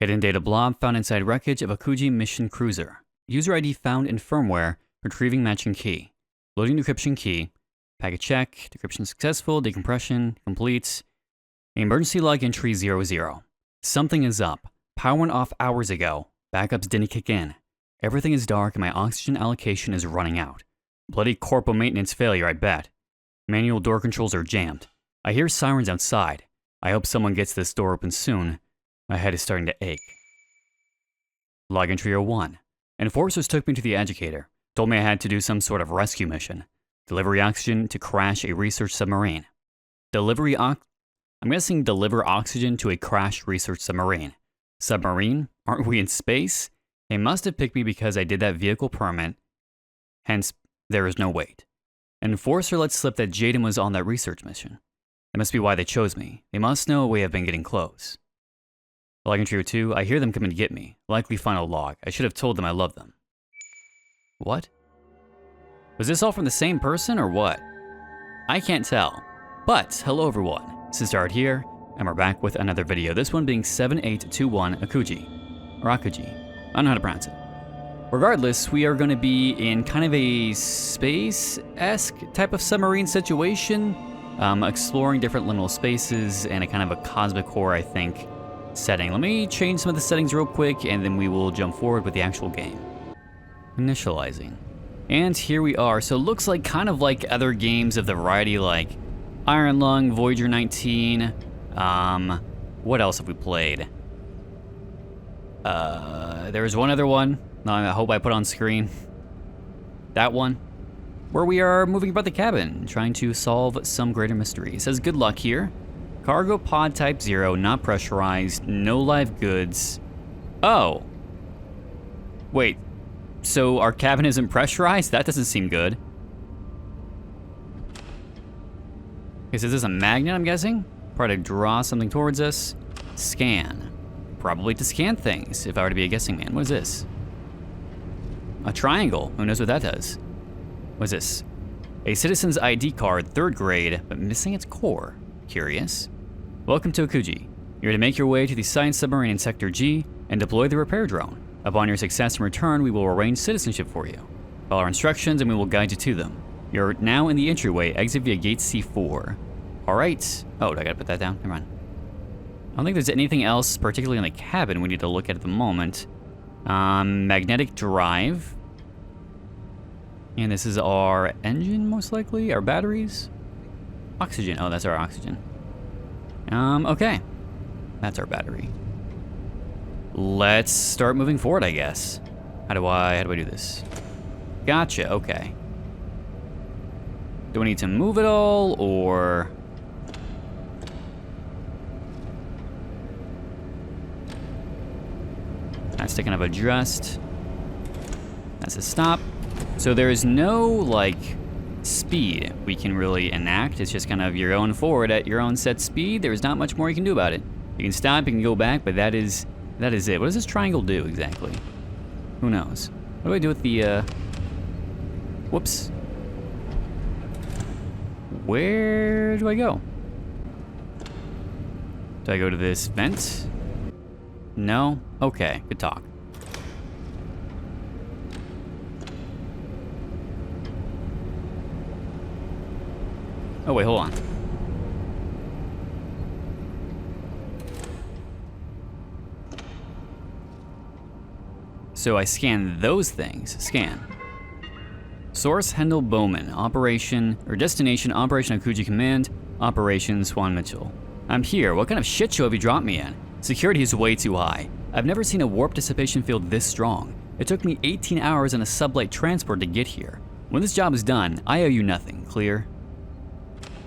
Hidden data blob found inside wreckage of Akuji mission cruiser. User ID found in firmware. Retrieving matching key. Loading decryption key. Packet check. Decryption successful. Decompression complete. Emergency log entry 00. Something is up. Power went off hours ago. Backups didn't kick in. Everything is dark and my oxygen allocation is running out. Bloody corpo maintenance failure, I bet. Manual door controls are jammed. I hear sirens outside. I hope someone gets this door open soon. My head is starting to ache. Log entry 01. Enforcers took me to the educator. Told me I had to do some sort of rescue mission. Delivery oxygen to crash a research submarine. I'm guessing deliver oxygen to a crashed research submarine. Submarine? Aren't we in space? They must have picked me because I did that vehicle permit. Hence, there is no wait. Enforcer let slip that Jaden was on that research mission. That must be why they chose me. They must know a way I've been getting close. Log entry 02, I hear them coming to get me. Likely final log. I should have told them I love them. What? Was this all from the same person or what? I can't tell. But, hello everyone. SinisterHeart here, and we're back with another video. This one being 7821 Akuji. Or Akuji. I don't know how to pronounce it. Regardless, we are going to be in kind of a space-esque type of submarine situation. Exploring different liminal spaces and a kind of a cosmic horror, I think, setting. Let me change some of the settings real quick, and then we will jump forward with the actual game. Initializing. And here we are. So it looks like kind of like other games of the variety, like Iron Lung, Voyager 19. What else have we played? There was one other one. I hope I put on screen. That one. Where we are moving about the cabin, trying to solve some greater mystery. It says good luck here. Cargo pod type 0, not pressurized, no live goods. Oh. Wait. So our cabin isn't pressurized? That doesn't seem good. Okay, so is this a magnet, I'm guessing? Probably to draw something towards us. Scan. Probably to scan things, if I were to be a guessing man. What is this? A triangle. Who knows what that does? What is this? A citizen's ID card, 3rd grade, but missing its core. Curious. Welcome to Akuji. You're to make your way to the science submarine in Sector G and deploy the repair drone. Upon your success in return, we will arrange citizenship for you. Follow our instructions and we will guide you to them. You're now in the entryway, exit via gate C4. Alright. Oh, do I gotta put that down? Never mind. I don't think there's anything else, particularly in the cabin, we need to look at the moment. Magnetic drive. And this is our engine, most likely? Our batteries? Oxygen. Oh, that's our oxygen. Okay. That's our battery. Let's start moving forward, I guess. How do I do this? Gotcha, okay. Do we need to move it all, or... That's to kind of adjust. That's a stop. So there's no, like, speed we can really enact. It's just kind of you're going forward at your own set speed. There's not much more you can do about it. You can stop, you can go back, but that is it. What does this triangle do exactly? Who knows? What do I do with the, whoops. Where do I go? Do I go to this vent? No? Okay, good talk. Oh wait, hold on. So I scan those things. Scan. Source Hendel Bowman. Operation, or destination, Operation Akuji Command. Operation Swan Mitchell. I'm here. What kind of shit show have you dropped me in? Security is way too high. I've never seen a warp dissipation field this strong. It took me 18 hours on a sublight transport to get here. When this job is done, I owe you nothing. Clear?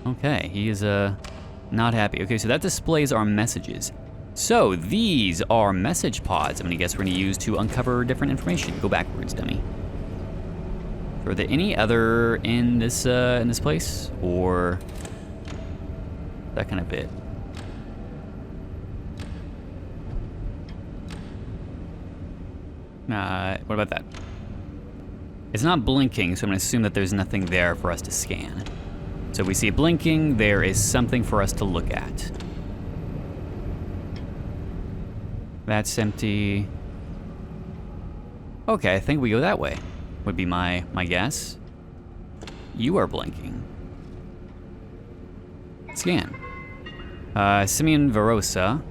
Okay, he is, not happy. Okay, so that displays our messages. So, these are message pods, I'm gonna guess we're gonna use to uncover different information. Go backwards, dummy. Are there any other in this place? Or that kind of bit? What about that? It's not blinking, so I'm gonna assume that there's nothing there for us to scan. So we see blinking, there is something for us to look at. That's empty. Okay, I think we go that way, would be my guess. You are blinking. Scan. Simeon Verosa.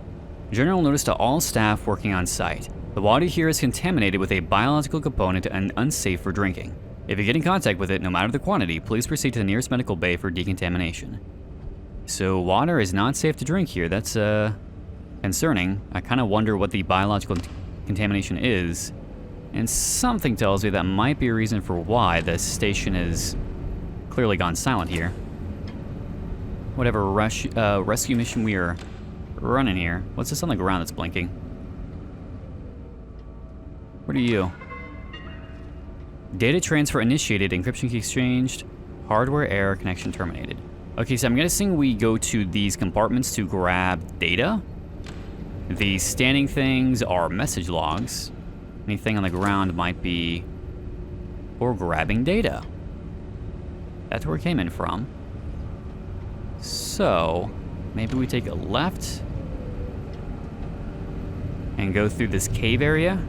General notice to all staff working on site. The water here is contaminated with a biological component and unsafe for drinking. If you get in contact with it, no matter the quantity, please proceed to the nearest medical bay for decontamination. So water is not safe to drink here. That's concerning. I kind of wonder what the biological contamination is. And something tells me that might be a reason for why the station is clearly gone silent here. Whatever rescue mission we are running here. What's this on the ground that's blinking? What are you? Data transfer initiated, encryption key exchanged, hardware error, connection terminated. Okay, so I'm guessing we go to these compartments to grab data. The standing things are message logs. Anything on the ground might be for grabbing data. That's where it came in from. So, maybe we take a left and go through this cave area.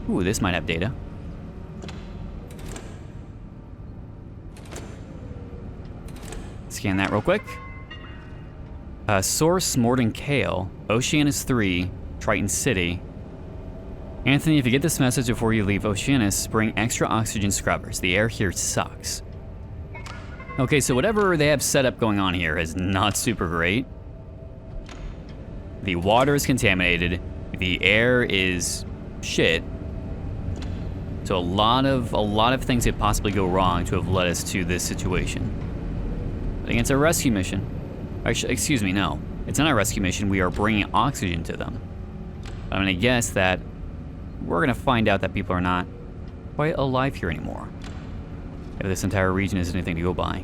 Ooh, this might have data. Scan that real quick. Source, Morden Kale, Oceanus 3, Triton City. Anthony, if you get this message before you leave Oceanus, bring extra oxygen scrubbers. The air here sucks. Okay, so whatever they have set up going on here is not super great. The water is contaminated. The air is shit. So a lot of things could possibly go wrong to have led us to this situation. I think it's a rescue mission. Excuse me, no. It's not a rescue mission. We are bringing oxygen to them. But I'm gonna guess that we're gonna find out that people are not quite alive here anymore. If this entire region is anything to go by.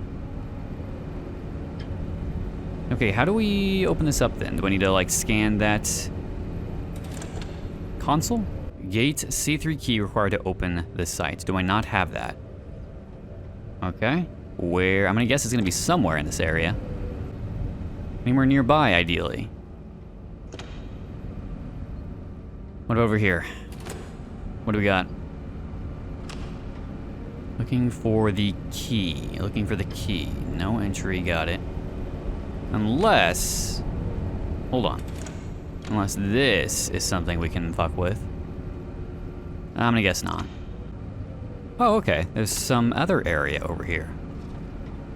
Okay, how do we open this up then? Do I need to like scan that console? Gate C3 key required to open this site. Do I not have that? Okay. Where? I'm gonna guess it's gonna be somewhere in this area. Anywhere nearby, ideally. What over here? What do we got? Looking for the key. Looking for the key. No entry, got it. Unless... Hold on. Unless this is something we can fuck with. I'm gonna guess not. Oh, okay. There's some other area over here.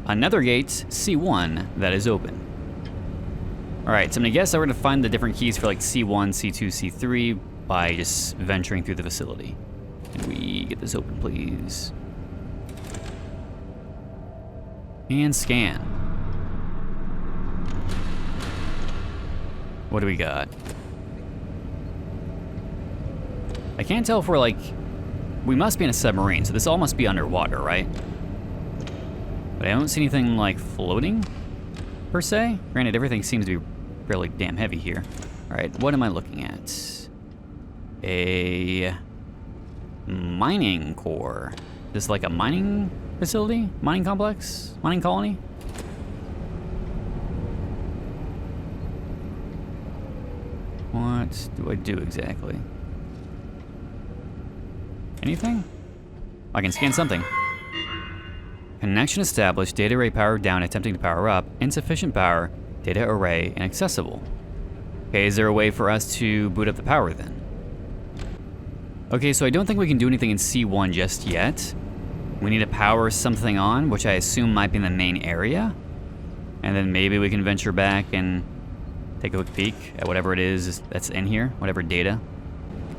Another gate, C1, that is open. Alright, so I'm gonna guess that we're gonna find the different keys for like C1, C2, C3 by just venturing through the facility. Can we get this open, please? And scan. What do we got? I can't tell if we're like... We must be in a submarine, so this all must be underwater, right? But I don't see anything like floating, per se. Granted, everything seems to be fairly damn heavy here. Alright, what am I looking at? A mining core. This is like a mining facility? Mining complex? Mining colony? What do I do exactly? Anything? I can scan something. Connection established, data array powered down, attempting to power up, insufficient power, data array inaccessible. Okay, is there a way for us to boot up the power then? Okay, so I don't think we can do anything in C1 just yet. We need to power something on, which I assume might be in the main area. And then maybe we can venture back and take a quick peek at whatever it is that's in here, whatever data.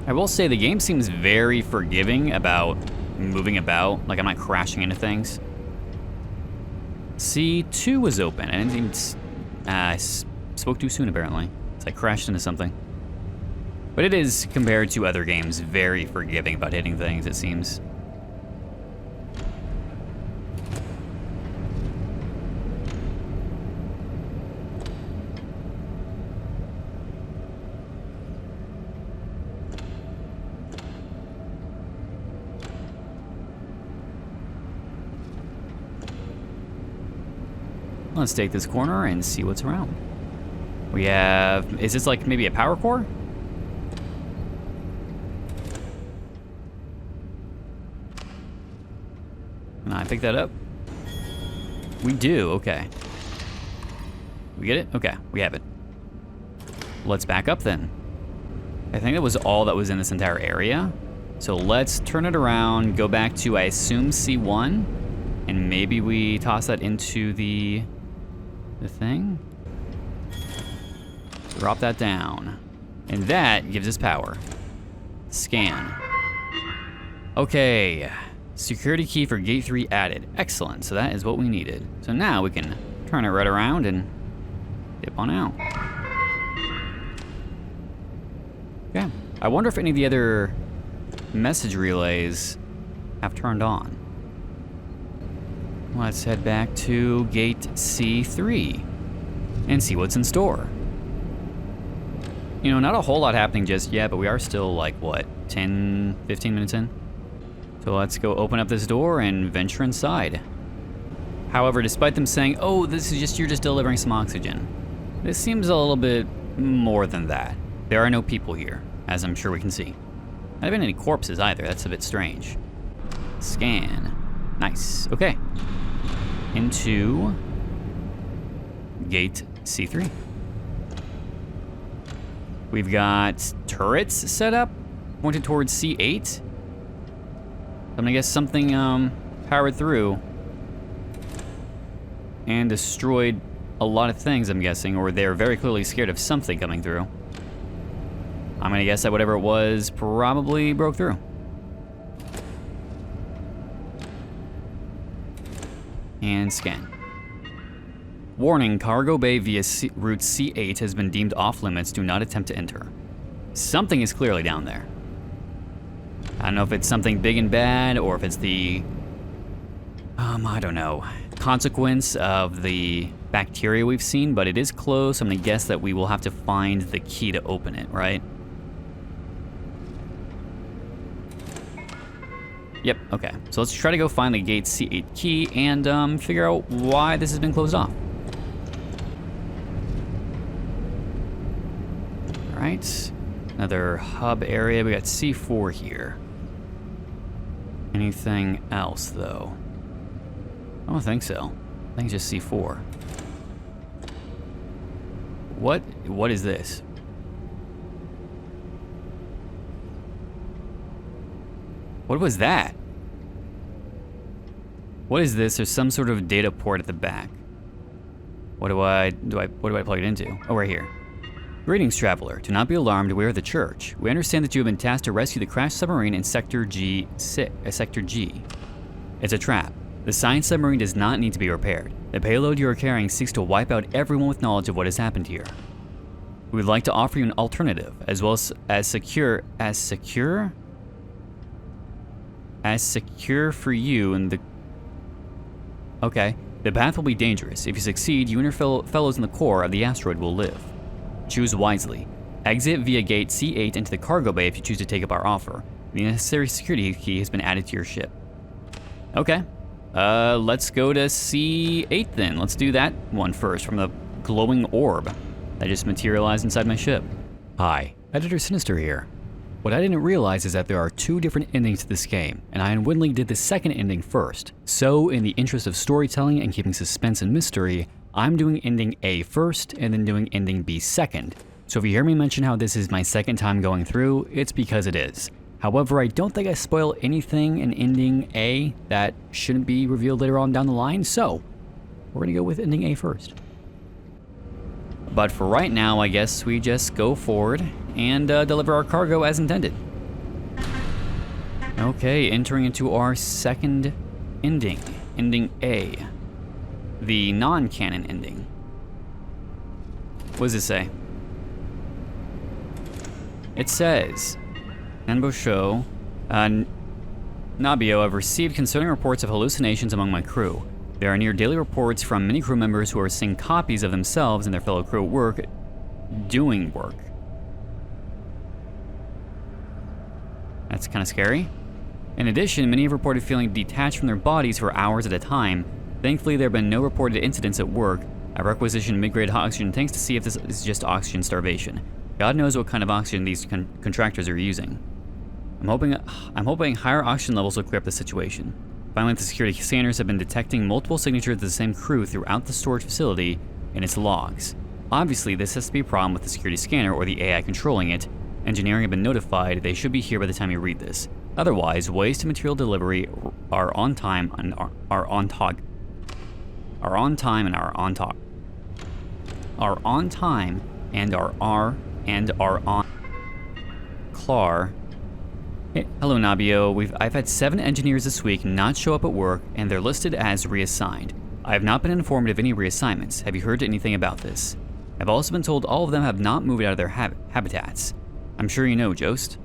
I will say the game seems very forgiving about moving about, like I'm not crashing into things. C2 was open. I didn't even... I spoke too soon, apparently. It's like crashed into something. But it is, compared to other games, very forgiving about hitting things, it seems. Let's take this corner and see what's around. We have... Is this like maybe a power core? Can I pick that up? We do, okay. We get it? Okay, we have it. Let's back up then. I think that was all that was in this entire area. So let's turn it around, go back to, I assume, C1, and maybe we toss that into the thing. Drop that down. And that gives us power. Scan. Okay. Security key for gate 3 added. Excellent, so that is what we needed. So now we can turn it right around and dip on out. Okay. I wonder if any of the other message relays have turned on. Let's head back to gate C3 and see what's in store. You know, not a whole lot happening just yet, but we are still like, what, 10, 15 minutes in? So let's go open up this door and venture inside. However, despite them saying, oh, this is just, you're just delivering some oxygen, this seems a little bit more than that. There are no people here, as I'm sure we can see. Not even any corpses either, that's a bit strange. Scan. Nice, okay. Into gate C3. We've got turrets set up, pointed towards C8. I'm gonna guess something powered through and destroyed a lot of things, I'm guessing, or they're very clearly scared of something coming through. I'm gonna guess that whatever it was probably broke through. And scan. Warning, cargo bay via route C8 has been deemed off limits. Do not attempt to enter. Something is clearly down there. I don't know if it's something big and bad, or if it's the, I don't know, consequence of the bacteria we've seen, but it is close. I'm gonna guess that we will have to find the key to open it, right? Yep, okay. So let's try to go find the gate C8 key and figure out why this has been closed off. All right, another hub area. We got C4 here. Anything else, though? I don't think so. I think it's just C4. What is this? What was that? What is this? There's some sort of data port at the back. What do I plug it into? Oh, right here. Greetings, traveler. Do not be alarmed. We are the Church. We understand that you have been tasked to rescue the crashed submarine in Sector G. Sector G. It's a trap. The science submarine does not need to be repaired. The payload you are carrying seeks to wipe out everyone with knowledge of what has happened here. We would like to offer you an alternative, as well as secure for you in the... Okay. The path will be dangerous. If you succeed, you and your fellows in the core of the asteroid will live. Choose wisely. Exit via gate C8 into the cargo bay if you choose to take up our offer. The necessary security key has been added to your ship. Okay. Let's go to C8 then. Let's do that one first from the glowing orb that just materialized inside my ship. Hi, Editor Sinister here. What I didn't realize is that there are two different endings to this game, and I unwittingly did the second ending first. So, in the interest of storytelling and keeping suspense and mystery, I'm doing ending A first, and then doing ending B second. So if you hear me mention how this is my second time going through, it's because it is. However, I don't think I spoil anything in ending A that shouldn't be revealed later on down the line, so we're gonna go with ending A first. But for right now, I guess we just go forward and deliver our cargo as intended. Okay, entering into our second ending, ending A. The non-canon ending. What does it say? It says, Nanbosho, Nabio, I've received concerning reports of hallucinations among my crew. There are near daily reports from many crew members who are seeing copies of themselves and their fellow crew at work, doing work. That's kind of scary. In addition, many have reported feeling detached from their bodies for hours at a time. Thankfully, there have been no reported incidents at work. I requisitioned mid-grade oxygen tanks to see if this is just oxygen starvation. God knows what kind of oxygen these contractors are using. I'm hoping higher oxygen levels will clear up the situation. Finally, the security scanners have been detecting multiple signatures of the same crew throughout the storage facility in its logs. Obviously, this has to be a problem with the security scanner or the AI controlling it. Engineering have been notified they should be here by the time you read this. Otherwise, waste and material delivery are on time and are on time and are on Clar. Hey, hello Nabio. I've had 7 engineers this week not show up at work, and they're listed as reassigned. I have not been informed of any reassignments. Have you heard anything about this? I've also been told all of them have not moved out of their habitats. I'm sure you know Jost.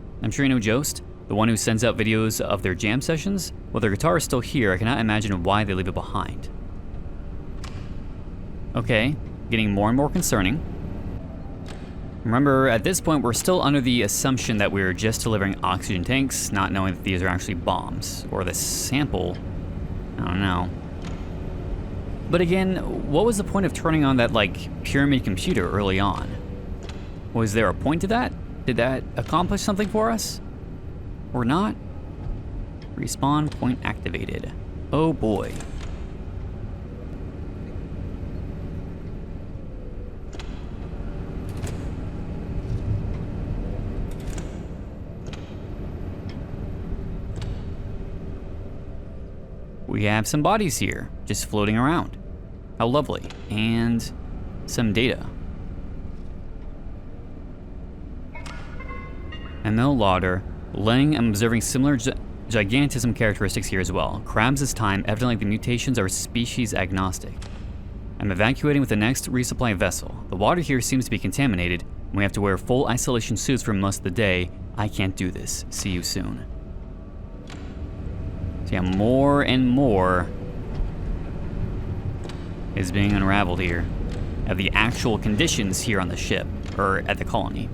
The one who sends out videos of their jam sessions? Well, their guitar is still here. I cannot imagine why they leave it behind. Okay, getting more and more concerning. Remember, at this point, we're still under the assumption that we're just delivering oxygen tanks, not knowing that these are actually bombs. Or the sample. I don't know. But again, what was the point of turning on that, pyramid computer early on? Was there a point to that? Did that accomplish something for us? Or not? Respawn point activated. Oh boy. We have some bodies here, just floating around. How lovely. And some data. ML Lauder. Laying, I'm observing similar gigantism characteristics here as well. Crabs this time, evidently the mutations are species agnostic. I'm evacuating with the next resupply vessel. The water here seems to be contaminated, and we have to wear full isolation suits for most of the day. I can't do this. See you soon. So yeah, more and more is being unraveled here of the actual conditions here on the ship, or at the colony.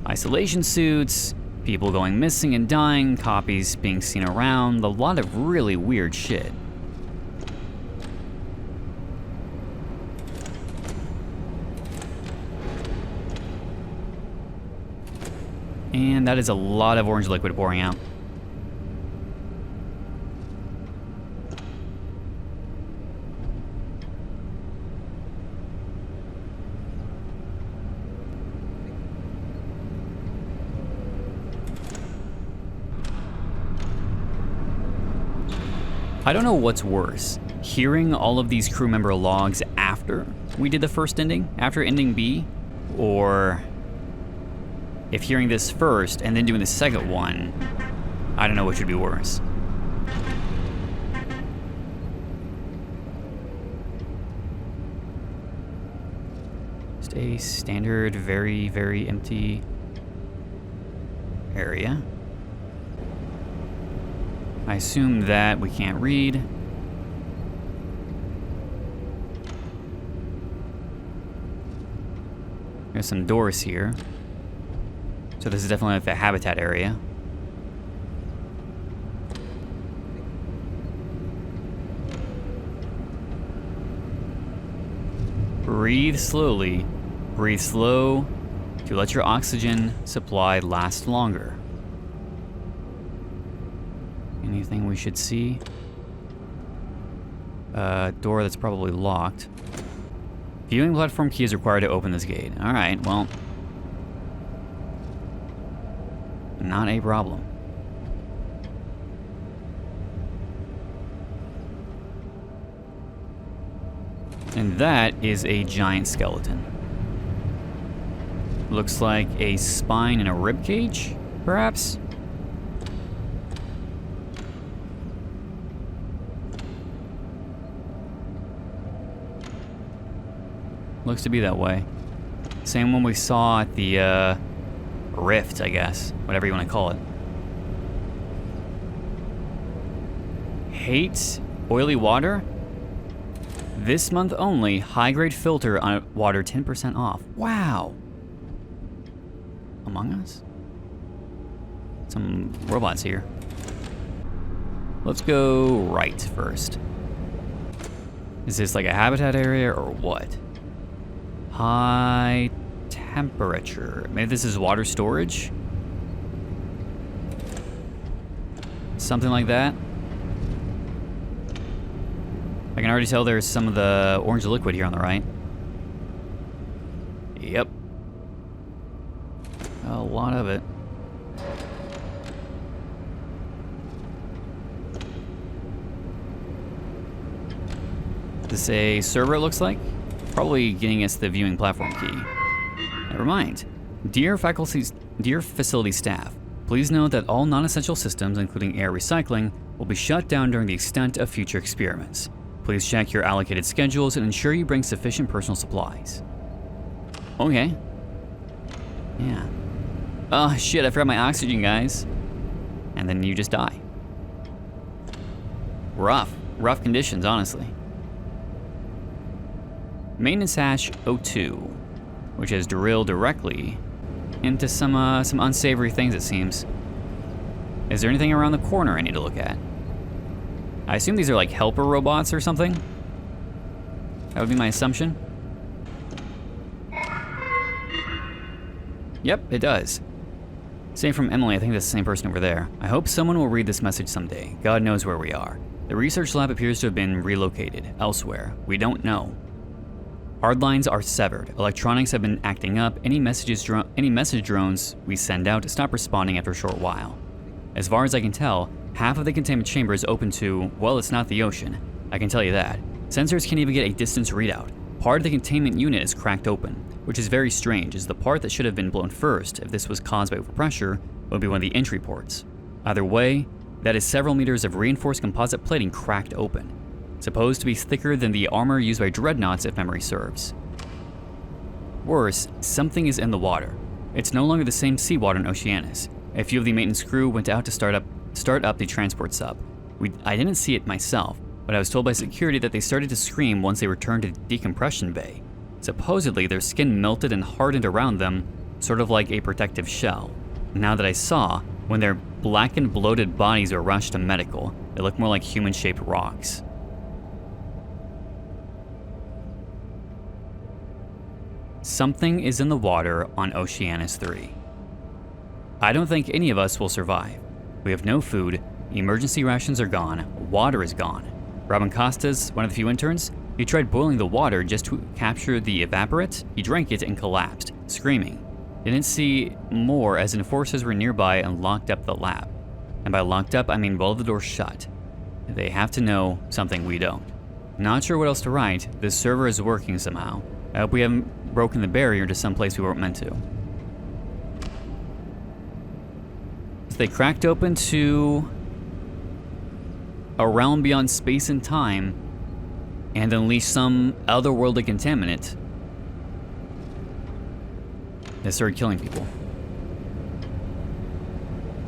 Isolation suits, people going missing and dying, copies being seen around, a lot of really weird shit. And that is a lot of orange liquid pouring out. I don't know what's worse, hearing all of these crew member logs after we did the first ending, after ending B, or if hearing this first and then doing the second one, I don't know which would be worse. Just a standard, very, very empty area. I assume that we can't read. There's some doors here. So this is definitely the habitat area. Breathe slowly. Breathe slow to let your oxygen supply last longer. Anything we should see? Door that's probably locked. Viewing platform key is required to open this gate. Alright, well. Not a problem. And that is a giant skeleton. Looks like a spine and a rib cage, perhaps? Looks to be that way. Same one we saw at the rift, I guess. Whatever you want to call it. Hate oily water? This month only, high-grade filter on water 10% off. Wow. Among Us? Some robots here. Let's go right first. Is this like a habitat area or what? High temperature. Maybe this is water storage? Something like that. I can already tell there's some of the orange liquid here on the right. Yep. A lot of it. This is a server, it looks like. Probably getting us the viewing platform key. Never mind. Dear facility staff, please note that all non-essential systems, including air recycling, will be shut down during the extent of future experiments. Please check your allocated schedules and ensure you bring sufficient personal supplies. Okay. Yeah. Oh shit, I forgot my oxygen, guys. And then you just die. Rough conditions, honestly. Maintenance hash 02, which has drilled directly into some unsavory things, it seems. Is there anything around the corner I need to look at? I assume these are like helper robots or something. That would be my assumption. Yep, it does. Same from Emily, I think that's the same person over there. I hope someone will read this message someday. God knows where we are. The research lab appears to have been relocated elsewhere. We don't know. Hardlines are severed. Electronics have been acting up. Any message drones we send out stop responding after a short while. As far as I can tell, half of the containment chamber is open to, well, it's not the ocean. I can tell you that. Sensors can't even get a distance readout. Part of the containment unit is cracked open, which is very strange, as the part that should have been blown first, if this was caused by overpressure, would be one of the entry ports. Either way, that is several meters of reinforced composite plating cracked open. Supposed to be thicker than the armor used by dreadnoughts if memory serves. Worse, something is in the water. It's no longer the same seawater in Oceanus. A few of the maintenance crew went out to start up the transport sub. I didn't see it myself, but I was told by security that they started to scream once they returned to the decompression bay. Supposedly, their skin melted and hardened around them, sort of like a protective shell. Now that I saw, when their blackened, bloated bodies were rushed to medical, they looked more like human-shaped rocks. Something is in the water on Oceanus 3. I don't think any of us will survive. We have no food, emergency rations are gone, water is gone. Robin Costas, one of the few interns, he tried boiling the water just to capture the evaporate. He drank it and collapsed, screaming. Didn't see more as enforcers were nearby and locked up the lab. And by locked up, I mean both the doors shut. They have to know something we don't. Not sure what else to write. This server is working somehow. I hope we haven't broken the barrier to some place we weren't meant to. So they cracked open to a realm beyond space and time and unleashed some otherworldly contaminant that started killing people.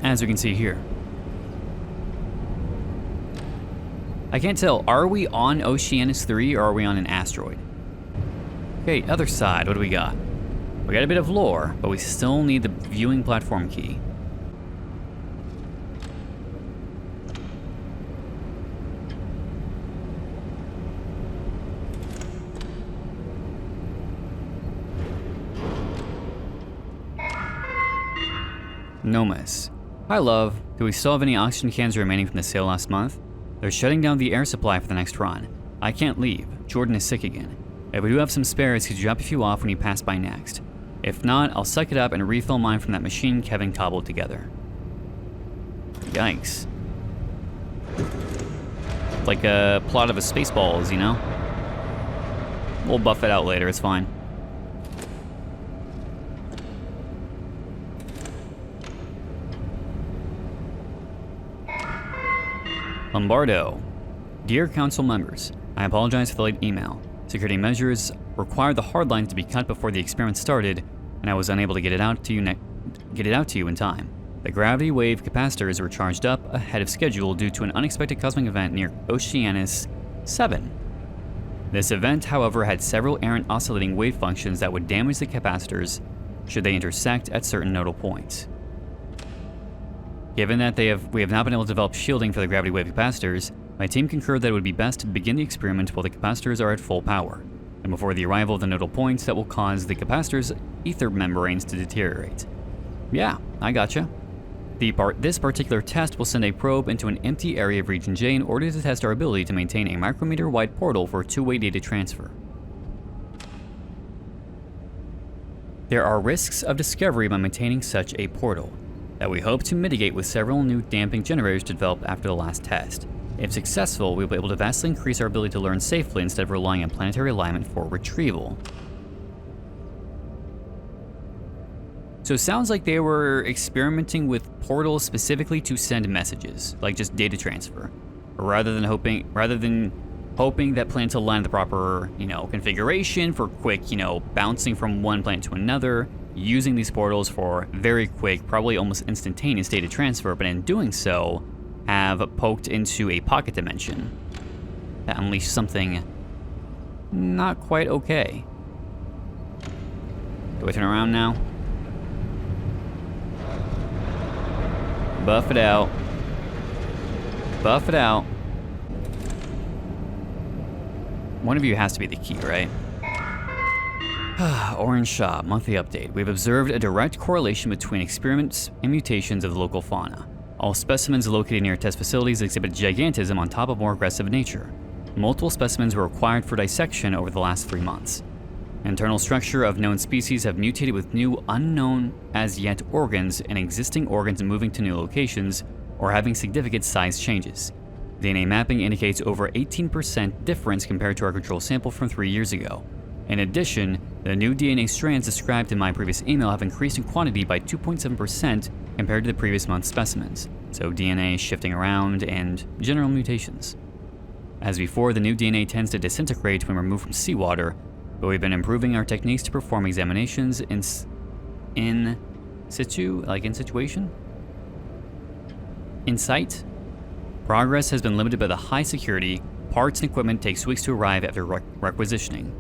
As we can see here. I can't tell, are we on Oceanus 3 or are we on an asteroid? Okay, other side, what do we got? We got a bit of lore, but we still need the viewing platform key. Nomus. Hi, love. Do we still have any oxygen cans remaining from the sale last month? They're shutting down the air supply for the next run. I can't leave. Jordan is sick again. If we do have some spares, could you drop a few off when you pass by next? If not, I'll suck it up and refill mine from that machine Kevin cobbled together. Yikes. Like a plot of a Spaceballs, you know? We'll buff it out later, it's fine. Lombardo. Dear council members, I apologize for the late email. Security measures required the hardlines to be cut before the experiment started, and I was unable to get it out to you in time. The gravity wave capacitors were charged up ahead of schedule due to an unexpected cosmic event near Oceanus 7. This event, however, had several errant oscillating wave functions that would damage the capacitors should they intersect at certain nodal points. Given that we have not been able to develop shielding for the gravity wave capacitors, My team concurred that it would be best to begin the experiment while the capacitors are at full power, and before the arrival of the nodal points that will cause the capacitor's ether membranes to deteriorate. Yeah, I gotcha. This particular test will send a probe into an empty area of Region J in order to test our ability to maintain a micrometer-wide portal for two-way data transfer. There are risks of discovery by maintaining such a portal that we hope to mitigate with several new damping generators developed after the last test. If successful, we will be able to vastly increase our ability to learn safely instead of relying on planetary alignment for retrieval. So it sounds like they were experimenting with portals specifically to send messages, like just data transfer, rather than hoping that planets align the proper, configuration for quick, bouncing from one planet to another, using these portals for very quick, probably almost instantaneous data transfer, but in doing so, have poked into a pocket dimension that unleashed something not quite okay. Do I turn around now? Buff it out. Buff it out. One of you has to be the key, right? Orange Shop, monthly update. We've observed a direct correlation between experiments and mutations of the local fauna. All specimens located near test facilities exhibit gigantism on top of more aggressive nature. Multiple specimens were acquired for dissection over the last 3 months. Internal structure of known species have mutated with new unknown as yet organs, and existing organs moving to new locations or having significant size changes. DNA mapping indicates over 18% difference compared to our control sample from 3 years ago. In addition, the new DNA strands described in my previous email have increased in quantity by 2.7% compared to the previous month's specimens, so DNA shifting around and general mutations. As before, the new DNA tends to disintegrate when removed from seawater, but we've been improving our techniques to perform examinations in situ, like in situation? In sight? Progress has been limited by the high security. Parts and equipment takes weeks to arrive after requisitioning.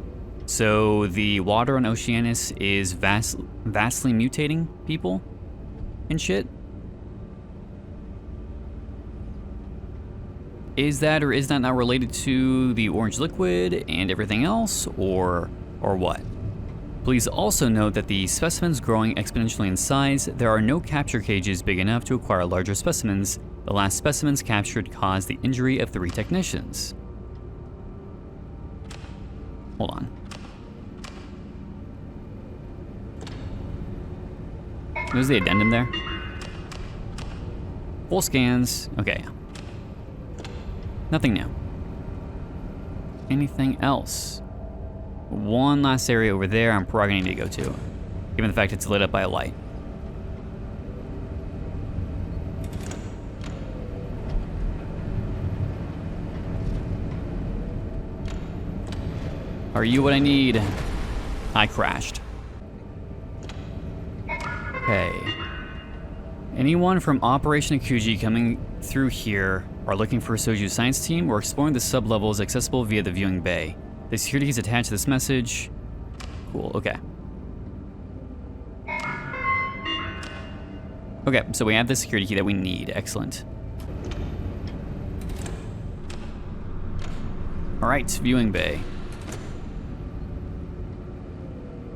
So the water on Oceanus is vastly mutating people and shit? Is that or is that not related to the orange liquid and everything else, or what? Please also note that the specimens growing exponentially in size, there are no capture cages big enough to acquire larger specimens. The last specimens captured caused the injury of 3 technicians. Hold on. There's the addendum there. Full scans. Okay. Nothing new. Anything else? One last area over there I'm probably going to need to go to, given the fact it's lit up by a light. Are you what I need? I crashed. Okay. Anyone from Operation Akuji coming through here are looking for a Soju science team or exploring the sub-levels accessible via the viewing bay. The security keys attached to this message. Cool, okay. Okay, so we have the security key that we need. Excellent. Alright, viewing bay.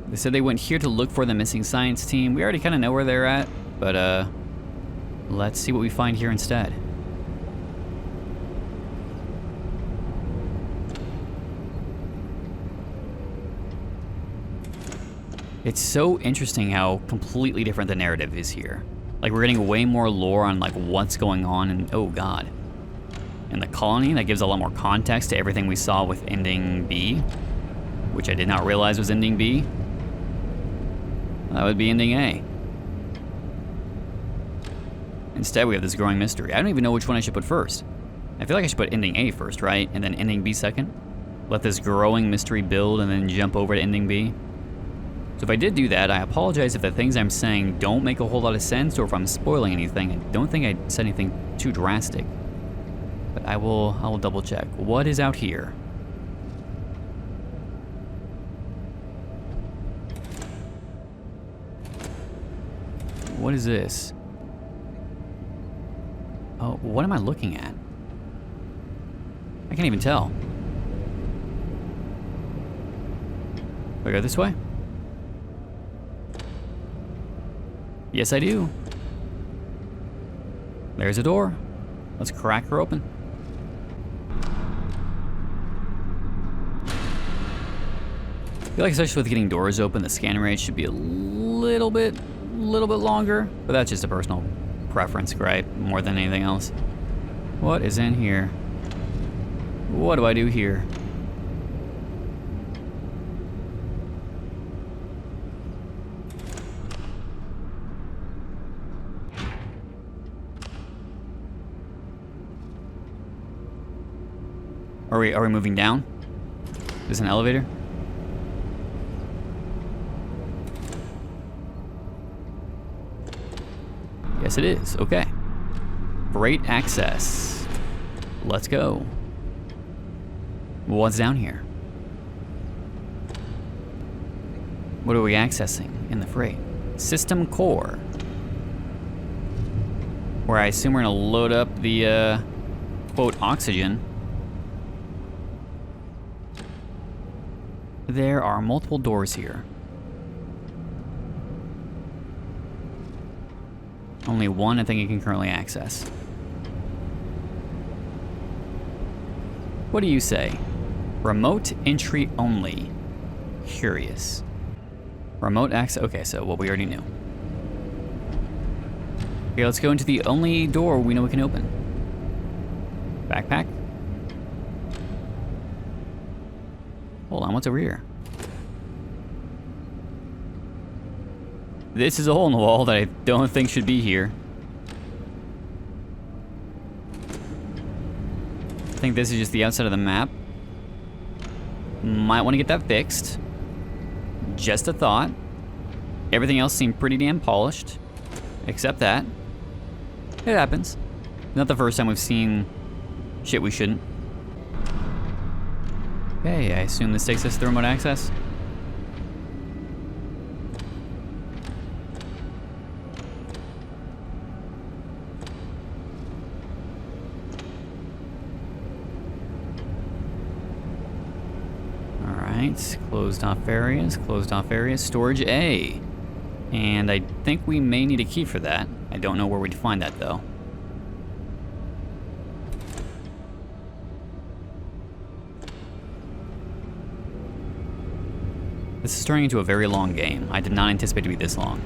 They said they went here to look for the missing science team. We already kind of know where they're at, but let's see what we find here instead. It's so interesting how completely different the narrative is here. Like, we're getting way more lore on like what's going on and oh god. In the colony, that gives a lot more context to everything we saw with ending B, which I did not realize was ending B. That would be ending A. Instead, we have this growing mystery. I don't even know which one I should put first. I feel like I should put ending A first, right? And then ending B second. Let this growing mystery build and then jump over to ending B. So if I did do that, I apologize if the things I'm saying don't make a whole lot of sense or if I'm spoiling anything. I don't think I said anything too drastic. But I will double check. What is out here? What is this? Oh, what am I looking at? I can't even tell. Do I go this way? Yes, I do. There's a door. Let's crack her open. I feel like especially with getting doors open, the scan rate should be a little bit longer, but that's just a personal preference, right? More than anything else. What is in here? What do I do here? Are we moving down? Is this an elevator? Yes, it is. Okay. Great access. Let's go. What's down here? What are we accessing in the freight? System core. Where I assume we're gonna load up the, quote, oxygen. There are multiple doors here. Only one I think you can currently access. What do you say? Remote entry only. Curious. Remote access. Okay, so what we already knew. Okay, let's go into the only door we know we can open. Backpack. Hold on, what's over here? This is a hole in the wall that I don't think should be here. I think this is just the outside of the map. Might want to get that fixed. Just a thought. Everything else seemed pretty damn polished. Except that. It happens. Not the first time we've seen shit we shouldn't. Okay, I assume this takes us to the remote access. Alright, closed off areas, storage A. And I think we may need a key for that. I don't know where we'd find that though. This is turning into a very long game. I did not anticipate it to be this long.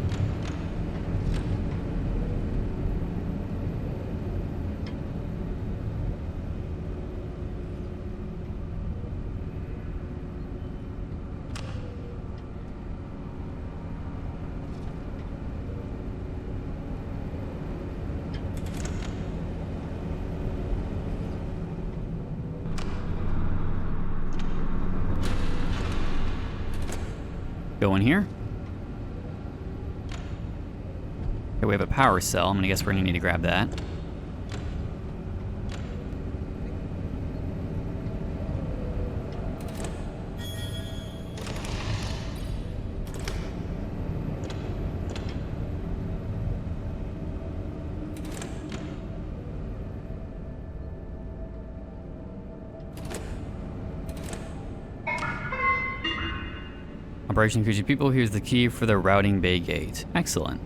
Go in here. Okay, we have a power cell. I'm gonna guess we're gonna need to grab that. Operation Akuji people, here's the key for the routing bay gate. Excellent.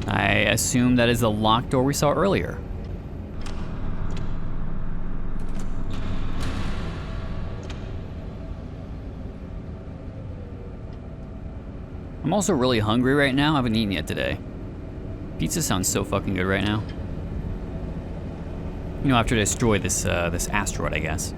I assume that is the locked door we saw earlier. I'm also really hungry right now. I haven't eaten yet today. Pizza sounds so fucking good right now. You know, after I destroy this this asteroid, I guess.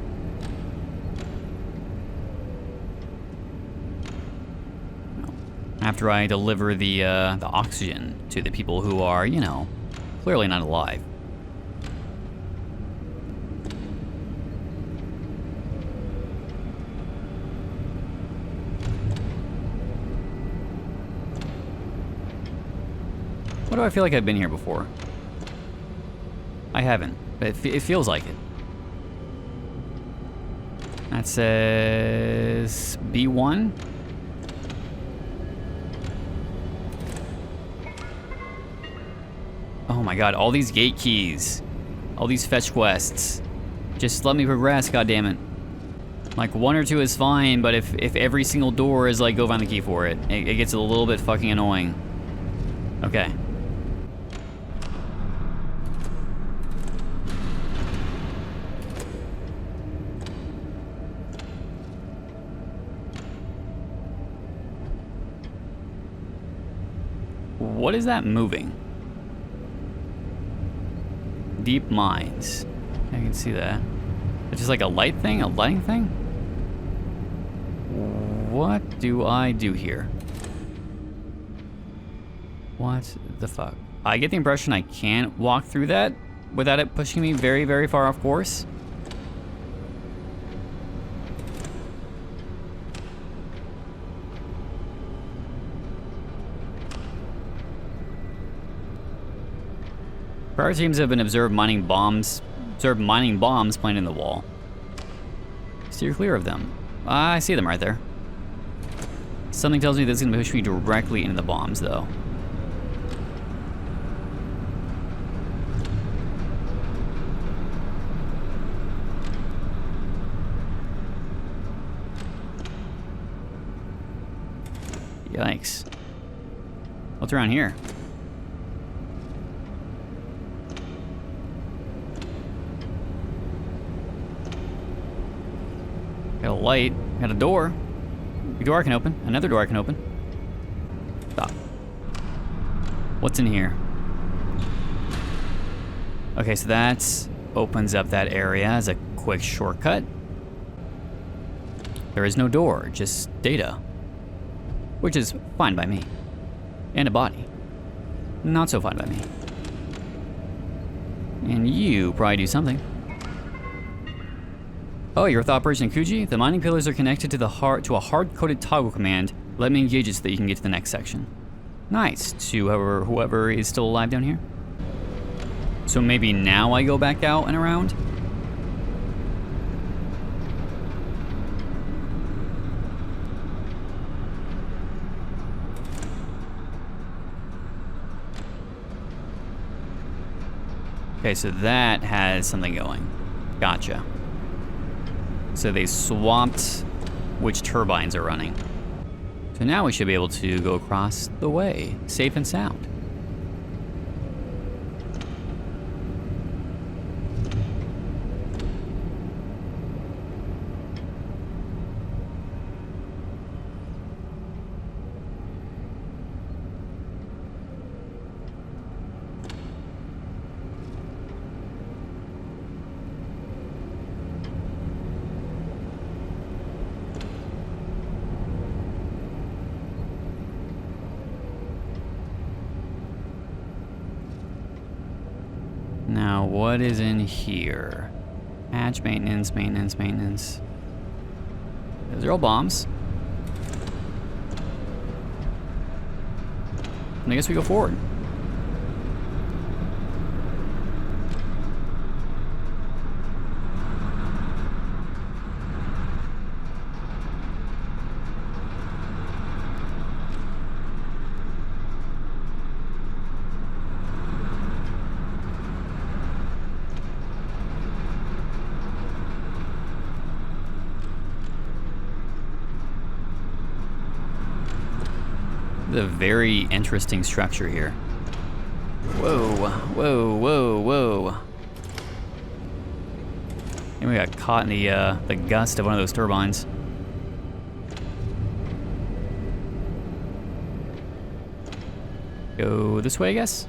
After I deliver the oxygen to the people who are, you know, clearly not alive. Why do I feel like I've been here before? I haven't, but it feels like it. That says B1. Oh my god, all these gate keys. All these fetch quests. Just let me progress, goddammit. Like, 1 or 2 is fine, but if every single door is like, go find the key for it, it gets a little bit fucking annoying. Okay. What is that moving? Deep mines. I can see that. It's just like a light thing? A lighting thing? What do I do here? What the fuck? I get the impression I can't walk through that without it pushing me very, very far off course. Prior teams have been observed mining bombs planted in the wall. Steer clear of them. I see them right there. Something tells me this is gonna push me directly into the bombs, though. Yikes. What's around here? Got a light, got a door. A door I can open, another door I can open. Stop. What's in here? Okay, so that opens up that area as a quick shortcut. There is no door, just data. Which is fine by me. And a body. Not so fine by me. And you probably do something. Oh, you're with Operation Akuji? The mining pillars are connected to a hard-coded toggle command. Let me engage it so that you can get to the next section. Nice. To whoever is still alive down here. So maybe now I go back out and around? Okay, so that has something going. Gotcha. So they swapped which turbines are running. So now we should be able to go across the way, safe and sound. Now, what is in here? Hatch, maintenance, maintenance, maintenance. Those are all bombs. And I guess we go forward. A very interesting structure here. Whoa, whoa, whoa, whoa. And we got caught in the gust of one of those turbines. Go this way, I guess?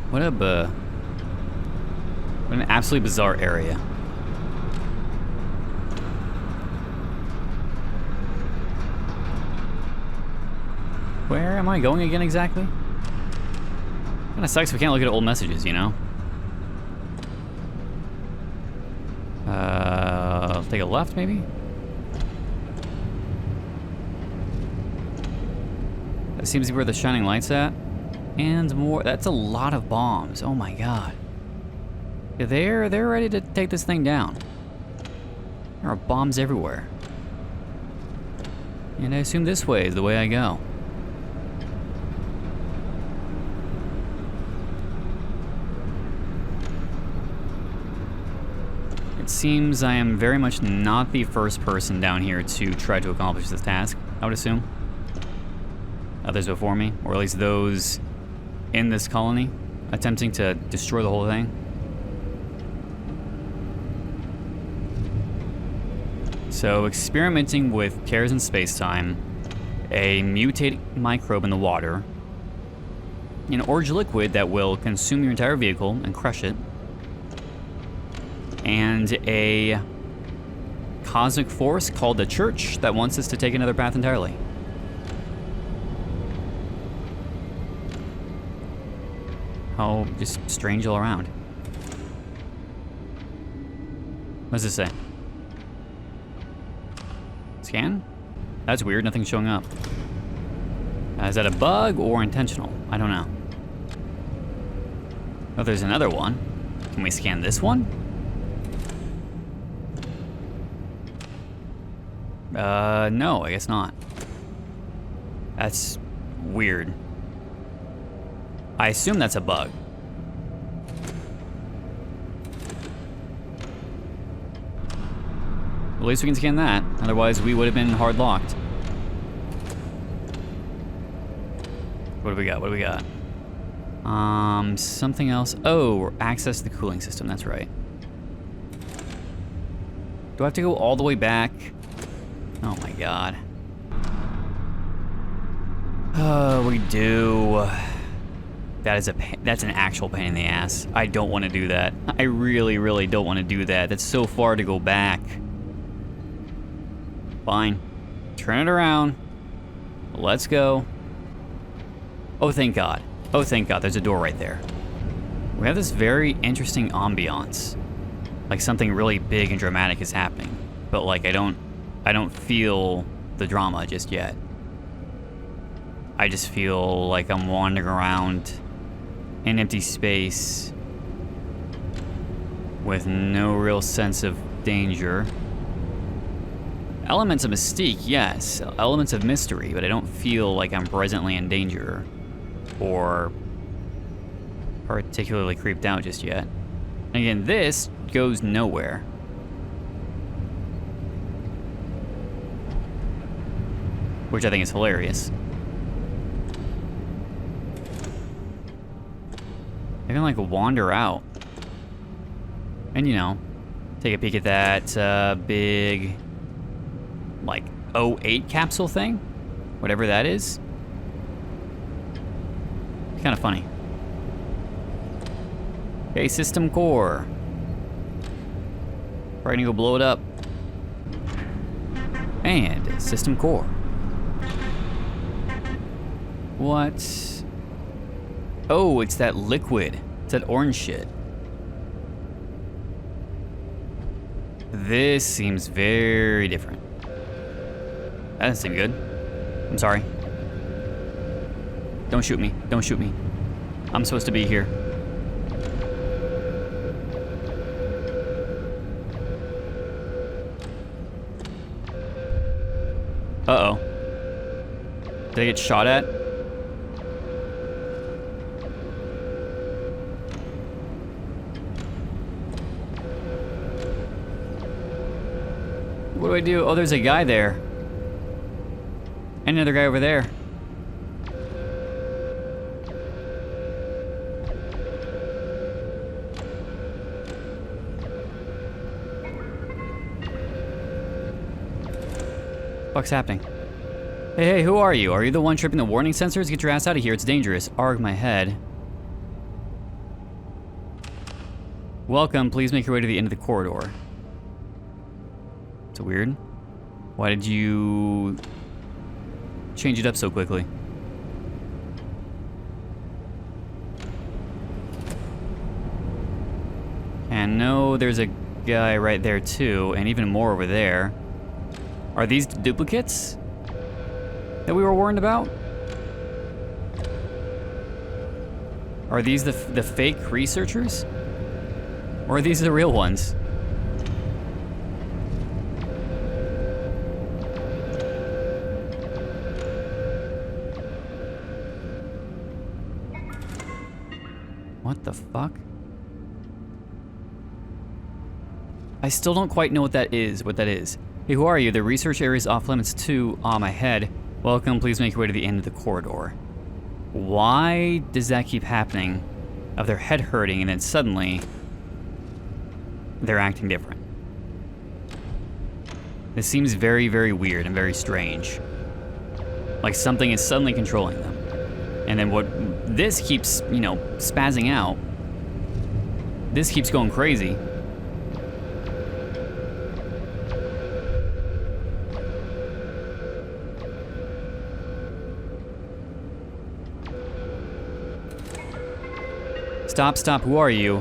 What an absolutely bizarre area. Where am I going again exactly? Kinda sucks we can't look at old messages, you know? Take a left, maybe? That seems to be where the shining light's at. And more, that's a lot of bombs, oh my god. Yeah, they're ready to take this thing down. There are bombs everywhere. And I assume this way is the way I go. It seems I am very much not the first person down here to try to accomplish this task, I would assume. Others before me, or at least those in this colony, attempting to destroy the whole thing. So, experimenting with cares in space-time, a mutated microbe in the water, an orange liquid that will consume your entire vehicle and crush it, and a cosmic force called the Church that wants us to take another path entirely. How just strange all around. What does this say? Scan? That's weird, nothing's showing up. Is that a bug or intentional? I don't know. Oh, there's another one. Can we scan this one? No, I guess not. That's weird. I assume that's a bug. At least we can scan that. Otherwise, we would have been hard locked. What do we got? What do we got? Something else. Oh, access the cooling system. That's right. Do I have to go all the way back? Oh my god. Oh, we do. That's an actual pain in the ass. I don't want to do that. I really, really don't want to do that. That's so far to go back. Fine. Turn it around. Let's go. Oh, thank God. Oh, thank God. There's a door right there. We have this very interesting ambiance. Like something really big and dramatic is happening. But like I don't feel the drama just yet. I just feel like I'm wandering around in empty space with no real sense of danger. Elements of mystique, yes. Elements of mystery, but I don't feel like I'm presently in danger or particularly creeped out just yet. And again, this goes nowhere. Which I think is hilarious. I can like wander out. And you know, take a peek at that big like 08 capsule thing. Whatever that is. It's kind of funny. Okay, system core. Probably gonna go blow it up. And system core. What? Oh, it's that liquid. It's that orange shit. This seems very different. That doesn't seem good. I'm sorry. Don't shoot me. Don't shoot me. I'm supposed to be here. Uh-oh. Did I get shot at? What do I do? Oh, there's a guy there. And another guy over there. What's happening? Hey, who are you? Are you the one tripping the warning sensors? Get your ass out of here, it's dangerous. Arg my head. Welcome, please make your way to the end of the corridor. It's weird. Why did you change it up so quickly? And no, there's a guy right there too, and even more over there. Are these duplicates that we were warned about? Are these the fake researchers? Or are these the real ones? What the fuck? I still don't quite know what that is. Hey, who are you? The research area is off limits too. Ah, my head. Welcome, please make your way to the end of the corridor. Why does that keep happening? Of their head hurting and then suddenly they're acting different. This seems very, very weird and very strange. Like something is suddenly controlling them. And then this keeps, you know, spazzing out. This keeps going crazy. Stop, who are you?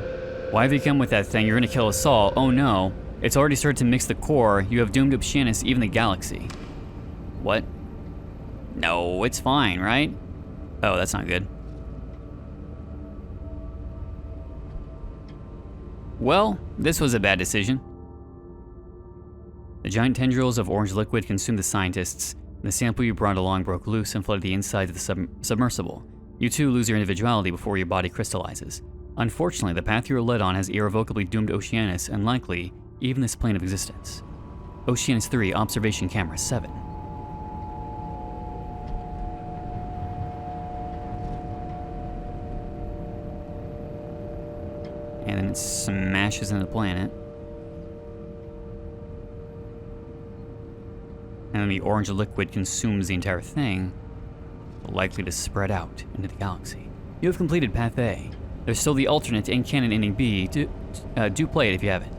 Why have you come with that thing? You're gonna kill us all. Oh no. It's already started to mix the core. You have doomed Oceanus, even the galaxy. What? No, it's fine, right? Oh, that's not good. Well, this was a bad decision. The giant tendrils of orange liquid consumed the scientists, and the sample you brought along broke loose and flooded the insides of the submersible. You too lose your individuality before your body crystallizes. Unfortunately, the path you were led on has irrevocably doomed Oceanus and likely even this plane of existence. Oceanus 3, Observation Camera 7. And then it smashes into the planet. And then the orange liquid consumes the entire thing, likely to spread out into the galaxy. You have completed Path A. There's still the alternate and canon ending B. Do play it if you haven't.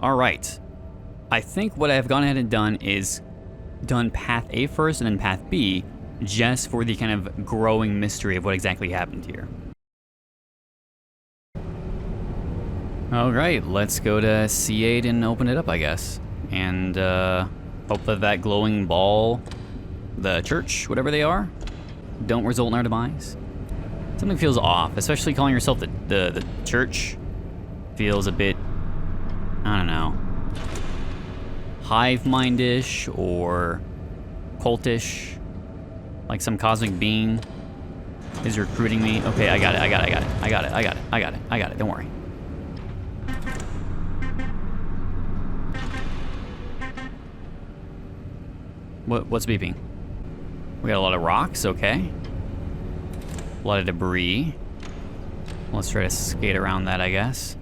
Alright. I think what I've gone ahead and done is done Path A first and then Path B, just for the kind of growing mystery of what exactly happened here. Alright, let's go to C8 and open it up, I guess. And hope that that glowing ball, the church, whatever they are, don't result in our demise. Something feels off, especially calling yourself the church. Feels a bit, I don't know, hive-mind-ish or cultish, like some cosmic being is recruiting me. Okay, I got it, don't worry. What's beeping? We got a lot of rocks, okay. A lot of debris. Let's try to skate around that, I guess.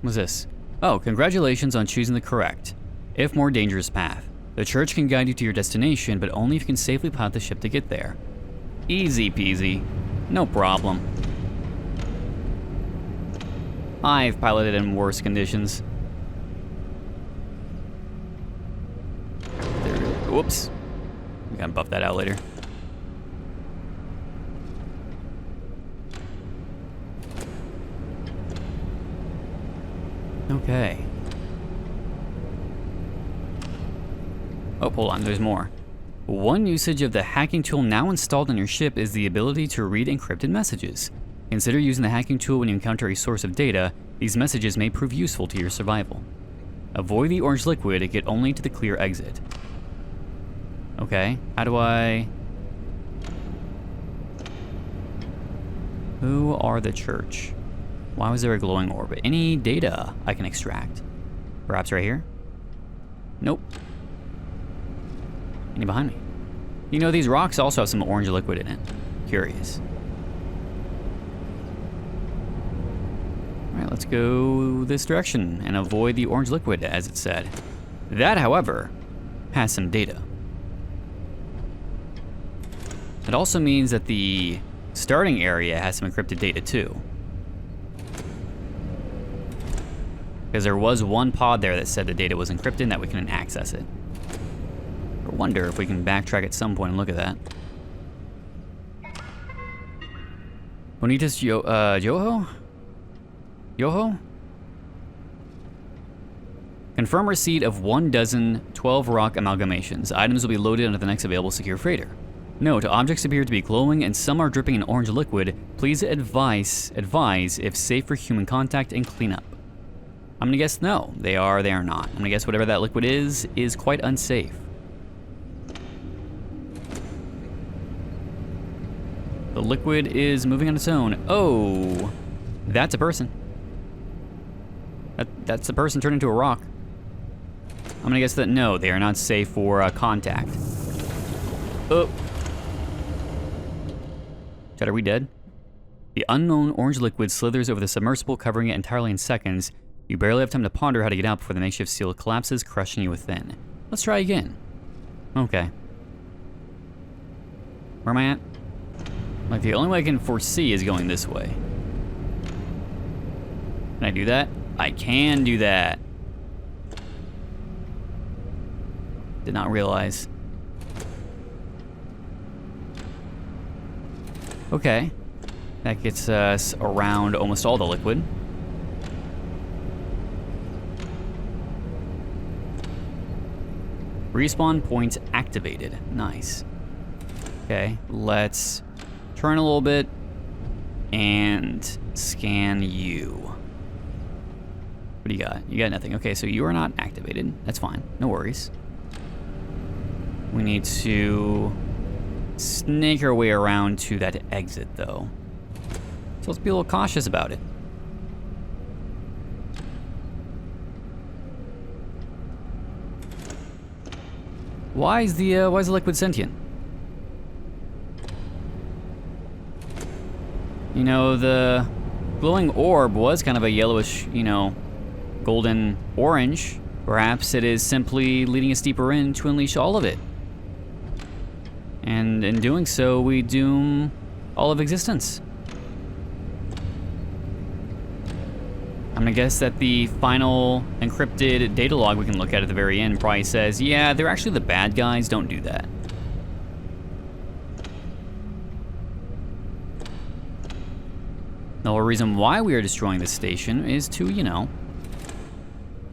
What's this? Oh, congratulations on choosing the correct, if more dangerous path. The church can guide you to your destination, but only if you can safely pilot the ship to get there. Easy peasy. No problem. I've piloted in worse conditions. Whoops. We gotta buff that out later. Okay. Oh, hold on, there's more. One usage of the hacking tool now installed on your ship is the ability to read encrypted messages. Consider using the hacking tool when you encounter a source of data. These messages may prove useful to your survival. Avoid the orange liquid and get only to the clear exit. Okay, how do I... Who are the church? Why was there a glowing orb? Any data I can extract? Perhaps right here? Nope. Any behind me? You know, these rocks also have some orange liquid in it. Curious. Alright, let's go this direction and avoid the orange liquid, as it said. That, however, has some data. It also means that the starting area has some encrypted data too. Because there was one pod there that said the data was encrypted and that we couldn't access it. I wonder if we can backtrack at some point and look at that. Bonitas Yoho? Yoho? Confirm receipt of 12 rock amalgamations. Items will be loaded onto the next available secure freighter. Note, objects appear to be glowing and some are dripping in orange liquid. Please advise if safe for human contact and cleanup. I'm gonna guess no, they are not. I'm gonna guess whatever that liquid is quite unsafe. The liquid is moving on its own. Oh, that's a person. That's a person turned into a rock. I'm gonna guess that no, they are not safe for contact. Oh. Chad, are we dead? The unknown orange liquid slithers over the submersible, covering it entirely in seconds. You barely have time to ponder how to get out before the makeshift seal collapses, crushing you within. Let's try again. Okay. Where am I at? Like, the only way I can foresee is going this way. Can I do that? I can do that. Did not realize. Okay. That gets us around almost all the liquid. Respawn point activated. Nice. Okay, let's turn a little bit and scan you. What do you got? You got nothing. Okay, so you are not activated. That's fine. No worries. We need to snake our way around to that exit, though. So let's be a little cautious about it. Why is the liquid sentient? You know, the glowing orb was kind of a yellowish, you know, golden orange. Perhaps it is simply leading us deeper in to unleash all of it. And in doing so, we doom all of existence. I'm gonna guess that the final encrypted data log we can look at the very end probably says, yeah, they're actually the bad guys, don't do that. The whole reason why we are destroying this station is to, you know,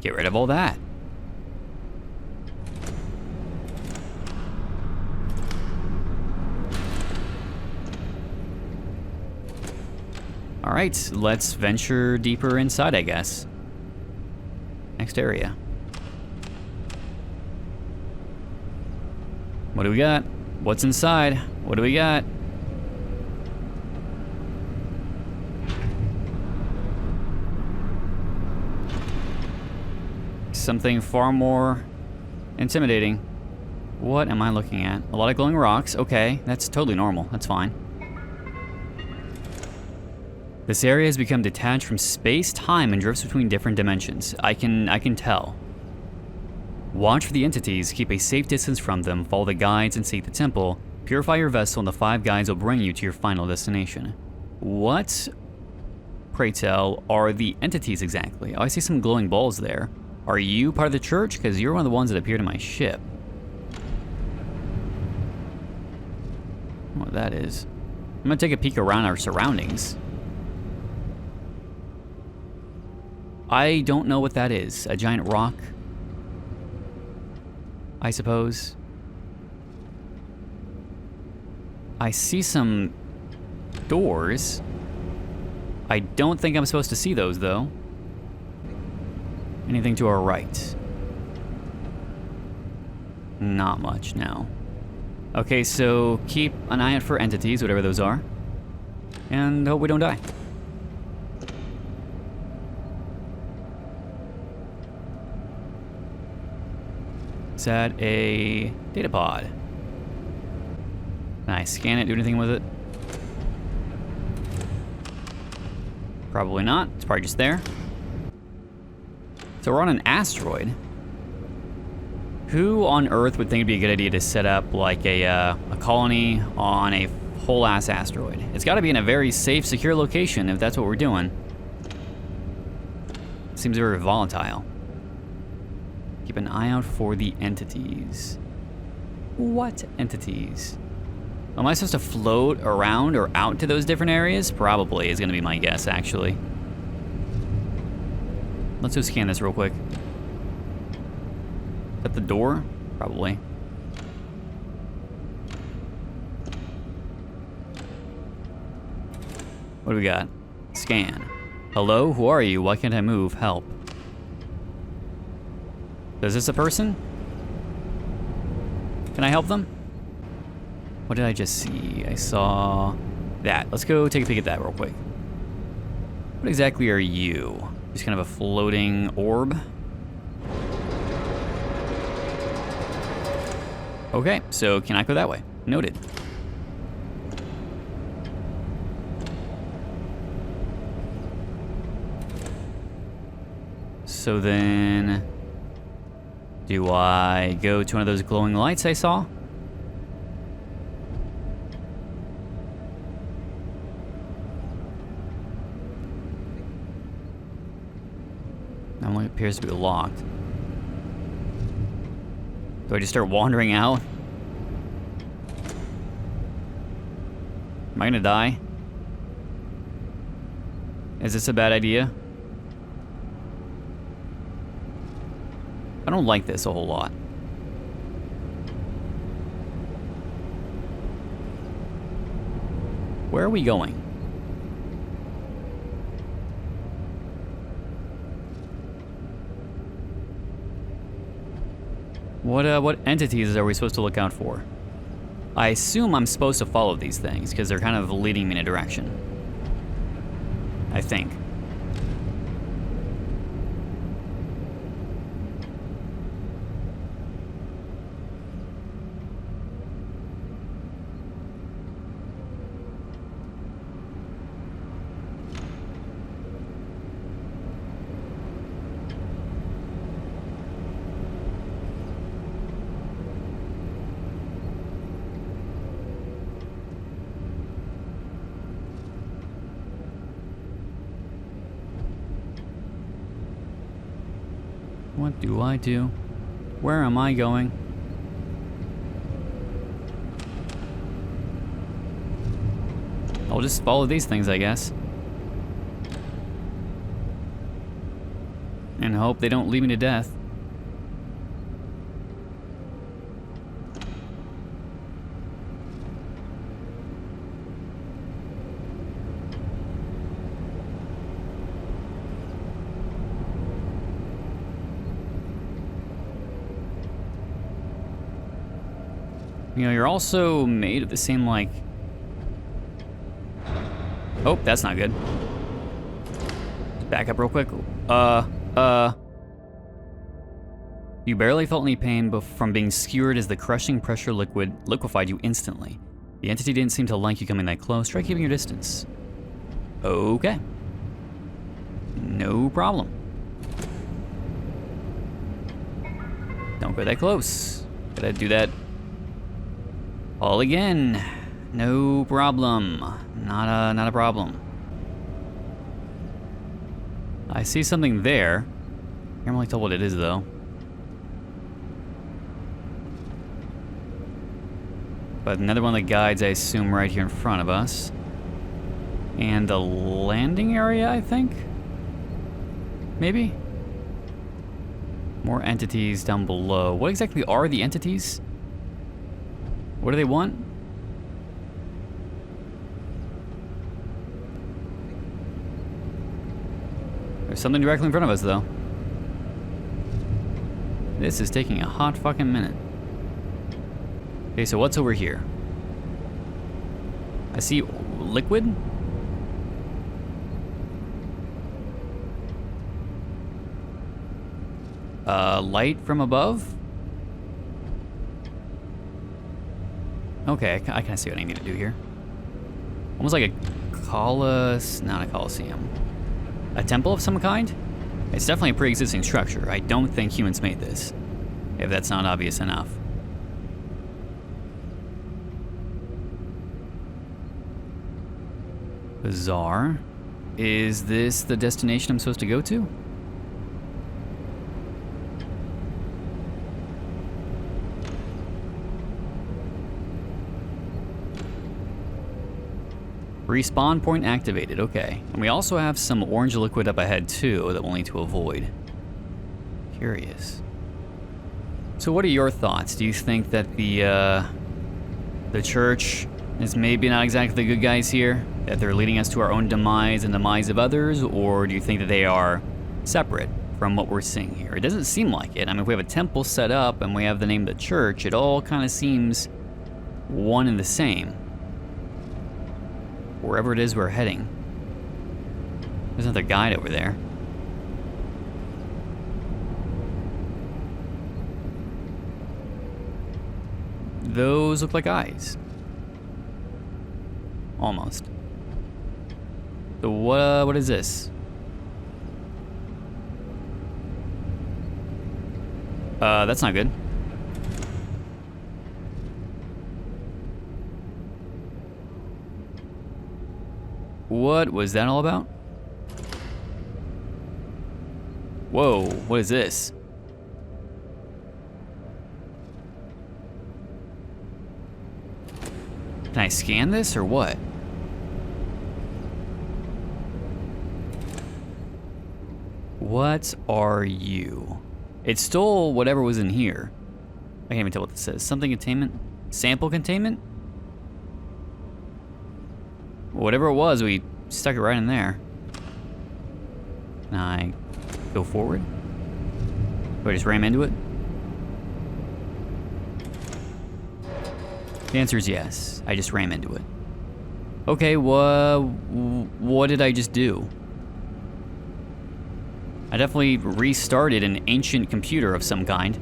get rid of all that. All right, let's venture deeper inside, I guess. Next area. What do we got? What's inside? What do we got? Something far more intimidating. What am I looking at? A lot of glowing rocks. Okay, that's totally normal. That's fine. This area has become detached from space, time, and drifts between different dimensions. I can tell. Watch for the entities, keep a safe distance from them, follow the guides, and seek the temple. Purify your vessel, and the 5 guides will bring you to your final destination. What, pray tell, are the entities exactly? Oh, I see some glowing balls there. Are you part of the church? Because you're one of the ones that appeared in my ship. What that is. I'm gonna take a peek around our surroundings. I don't know what that is. A giant rock? I suppose. I see some doors. I don't think I'm supposed to see those, though. Anything to our right? Not much, no. Okay, so keep an eye out for entities, whatever those are. And hope we don't die. Is that a data pod? Can I scan it, do anything with it? Probably not. It's probably just there. So we're on an asteroid. Who on Earth would think it'd be a good idea to set up like a colony on a whole ass asteroid? It's got to be in a very safe, secure location if that's what we're doing. Seems very volatile. Keep an eye out for the entities. What entities? Am I supposed to float around or out to those different areas? Probably is gonna be my guess, actually. Let's go scan this real quick. Is that the door? Probably. What do we got? Scan. Hello, who are you? Why can't I move? Help. Is this a person? Can I help them? What did I just see? I saw That. Let's go take a peek at that real quick. What exactly are you? Just kind of a floating orb? Okay, so cannot go that way. Noted. So then, do I go to one of those glowing lights I saw? That one appears to be locked. Do I just start wandering out? Am I gonna die? Is this a bad idea? I don't like this a whole lot. Where are we going? What entities are we supposed to look out for? I assume I'm supposed to follow these things because they're kind of leading me in a direction. I think. What do I do? Where am I going? I'll just follow these things, I guess. And hope they don't lead me to death. You know, you're also made of the same, like... Oh, that's not good. Back up real quick. You barely felt any pain from being skewered as the crushing pressure liquid liquefied you instantly. The entity didn't seem to like you coming that close. Try keeping your distance. Okay. No problem. Don't go that close. Gotta do that all again. No problem. Not a problem. I see something there. I can't really tell what it is though. But another one of the guides I assume right here in front of us. And the landing area, I think? Maybe? More entities down below. What exactly are the entities? What do they want? There's something directly in front of us, though. This is taking a hot fucking minute. Okay, so what's over here? I see liquid? Light from above? Okay, I kind of see what I need to do here. Almost like not a coliseum. A temple of some kind? It's definitely a pre-existing structure. I don't think humans made this, if that's not obvious enough. Bizarre. Is this the destination I'm supposed to go to? Respawn point activated, okay. And we also have some orange liquid up ahead too that we'll need to avoid. Curious. So what are your thoughts? Do you think that the church is maybe not exactly the good guys here? That they're leading us to our own demise and demise of others? Or do you think that they are separate from what we're seeing here? It doesn't seem like it. I mean, if we have a temple set up and we have the name of the church, it all kind of seems one and the same. wherever it is we're heading. There's another guide over there. Those look like eyes. Almost. So what is this? That's not good. What was that all about? Whoa, what is this? Can I scan this or what? What are you? It stole whatever was in here. I can't even tell what this says. Something containment? Sample containment? Whatever it was, we stuck it right in there. Can I go forward? Do I just ram into it? The answer is yes. I just ram into it. Okay, what did I just do? I definitely restarted an ancient computer of some kind.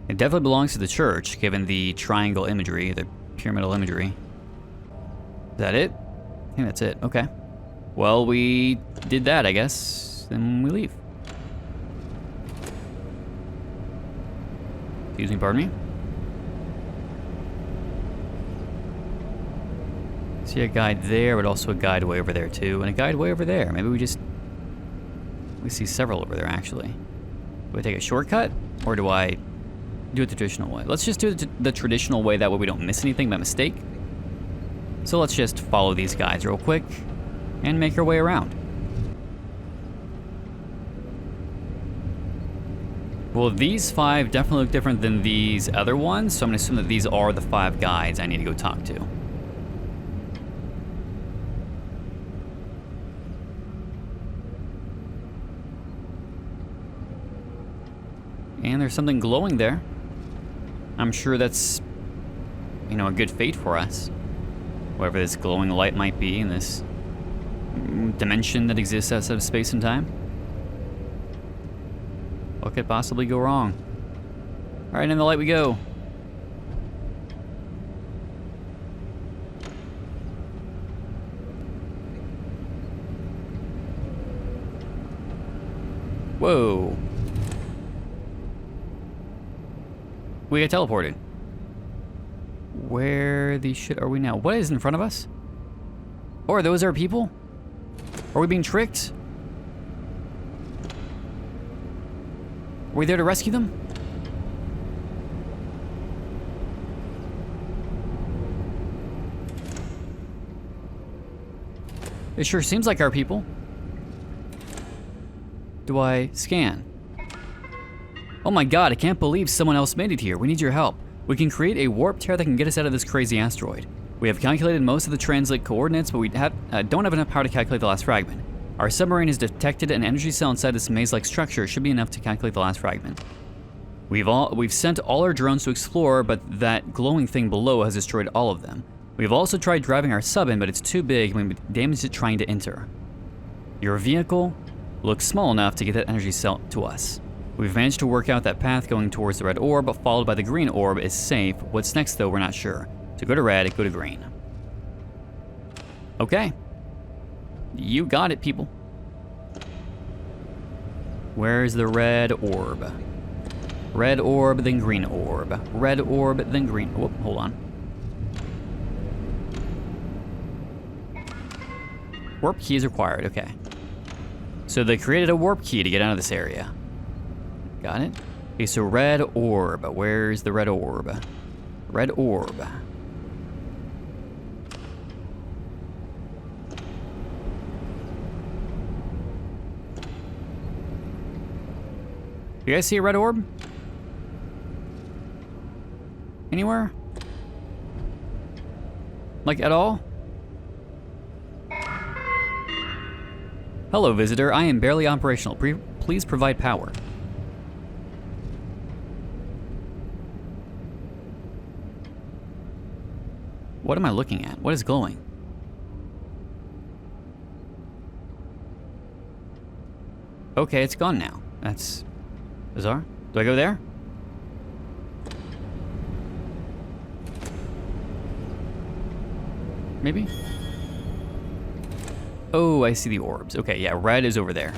It definitely belongs to the church, given the triangle imagery, the pyramidal imagery. Is that it? I think that's it. Okay. Well, we did that, I guess. Then we leave. Excuse me, pardon me? See a guide there, but also a guide way over there too, and a guide way over there. Maybe we see several over there actually. Do I take a shortcut, or do I do it the traditional way? Let's just do it the traditional way, that way we don't miss anything by mistake. So let's just follow these guides real quick and make our way around. Well, these 5 definitely look different than these other ones, so I'm gonna assume that these are the 5 guides I need to go talk to. And there's something glowing there. I'm sure that's, you know, a good fate for us. Whatever this glowing light might be in this dimension that exists outside of space and time. What could possibly go wrong? All right, in the light we go. Whoa. We got teleported. Where the shit are we now? What is in front of us? Oh, are those our people? Are we being tricked? Are we there to rescue them? It sure seems like our people. Do I scan? Oh my god, I can't believe someone else made it here. We need your help. We can create a warp tear that can get us out of this crazy asteroid. We have calculated most of the translate coordinates, but we don't have enough power to calculate the last fragment. Our submarine has detected an energy cell inside this maze-like structure. It should be enough to calculate the last fragment. We've sent all our drones to explore, but that glowing thing below has destroyed all of them. We've also tried driving our sub in, but it's too big and we've damaged it trying to enter. Your vehicle looks small enough to get that energy cell to us. We've managed to work out that path going towards the red orb, but followed by the green orb is safe. What's next though, we're not sure. So go to red, go to green. Okay. You got it, people. Where's the red orb? Red orb, then green orb. Red orb, then green. Whoop, hold on. Warp key is required, okay. So they created a warp key to get out of this area. Got it? Okay, so red orb. Where's the red orb? Red orb. You guys see a red orb? Anywhere? Like at all? Hello, visitor. I am barely operational. Please provide power. What am I looking at? What is glowing? Okay, it's gone now. That's bizarre. Do I go there? Maybe? Oh, I see the orbs. Okay, yeah, red is over there.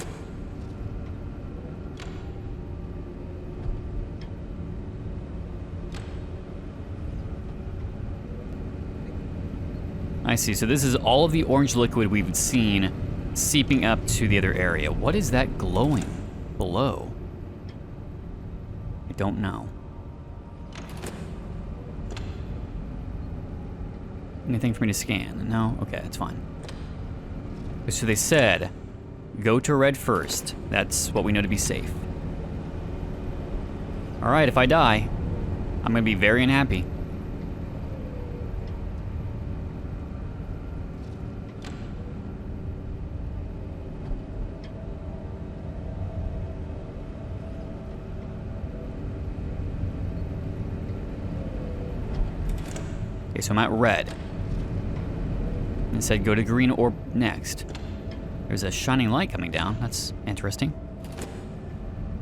I see, so this is all of the orange liquid we've seen seeping up to the other area. What is that glowing below? I don't know. Anything for me to scan? No? Okay, that's fine. So they said, go to red first. That's what we know to be safe. Alright, if I die, I'm gonna be very unhappy. Okay, so I'm at red. It said go to green orb next. There's a shining light coming down. That's interesting.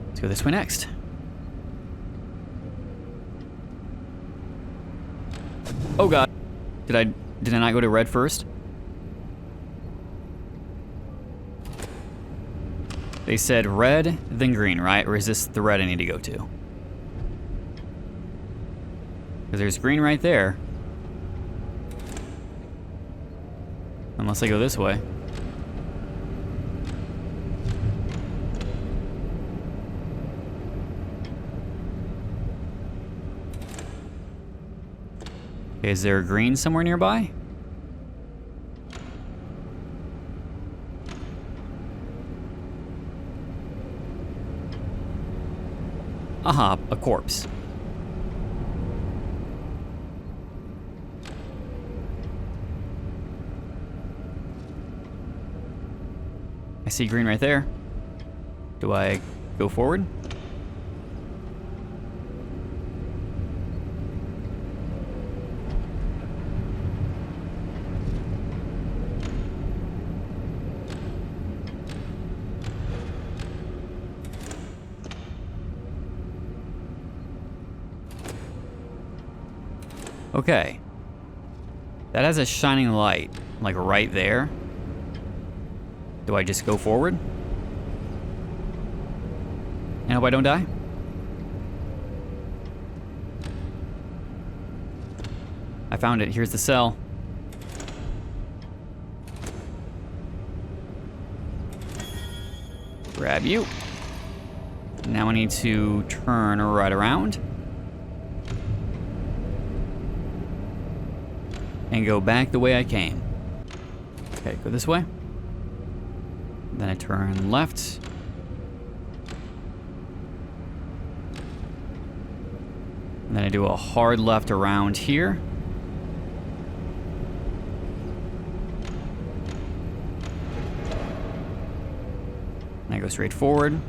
Let's go this way next. Oh god. Did I not go to red first? They said red, then green, right? Or is this the red I need to go to? Because there's green right there. Unless I go this way. Okay, is there a green somewhere nearby? Aha, a corpse. I see green right there. Do I go forward? Okay. That has a shining light, like right there. Do I just go forward? And hope I don't die? I found it. Here's the cell. Grab you. Now I need to turn right around. And go back the way I came. Okay, go this way. Then I turn left. And then I do a hard left around here. And I go straight forward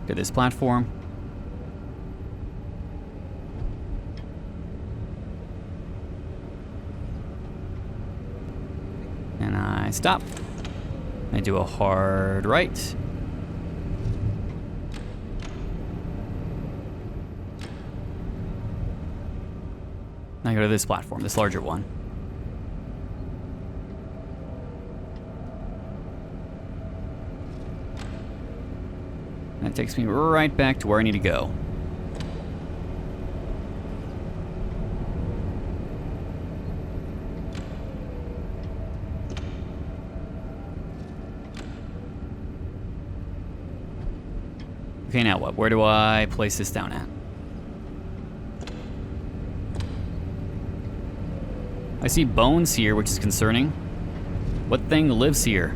to this platform. And I stop. I do a hard right. I go to this platform, this larger one. That takes me right back to where I need to go. Okay, now what? Where do I place this down at? I see bones here, which is concerning. What thing lives here?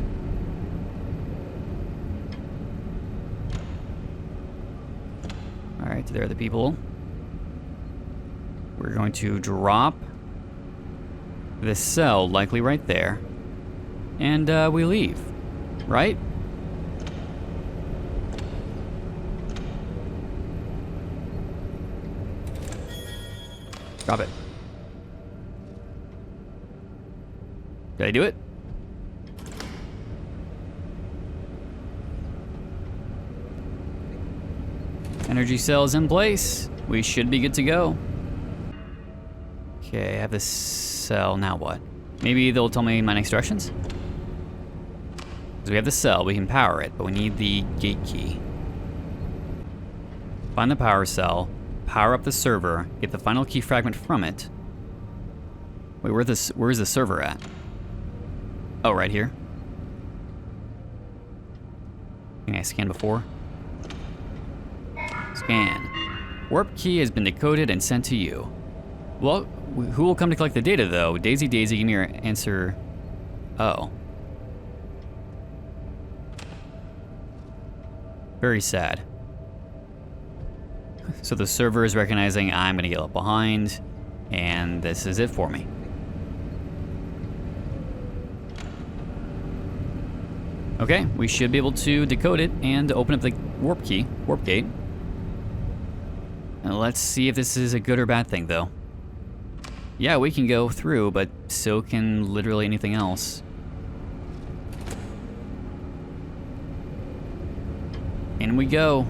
Alright, there are the people. We're going to drop this cell, likely right there. And we leave, right? Drop it. Did I do it? Energy cells in place. We should be good to go. Okay, I have this cell. Now what? Maybe they'll tell me my next directions? Because we have the cell, we can power it, but we need the gate key. Find the power cell, power up the server, get the final key fragment from it. Wait, where's the server at? Oh, right here. I think I scanned before. Scan. Warp key has been decoded and sent to you. Well, who will come to collect the data, though? Daisy, give me your answer. Oh. Very sad. So the server is recognizing I'm gonna get left behind, and this is it for me. Okay, we should be able to decode it and open up the warp gate. And let's see if this is a good or bad thing, though. Yeah, we can go through, but so can literally anything else. In we go.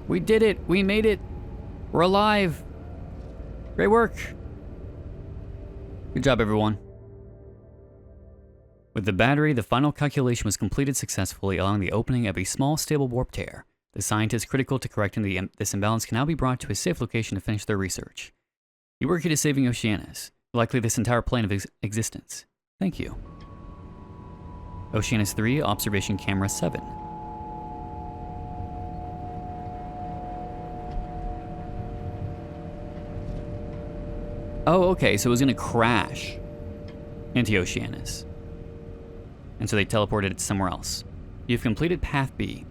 We did it! We made it! We're alive! Great work! Good job, everyone. With the battery, the final calculation was completed successfully, allowing the opening of a small, stable warp tear. The scientists critical to correcting this imbalance can now be brought to a safe location to finish their research. You were key to saving Oceanus, likely this entire plane of existence. Thank you. Oceanus 3, Observation Camera 7. Oh, okay, so it was gonna crash into Oceanus. And so they teleported it somewhere else. You've completed Path B.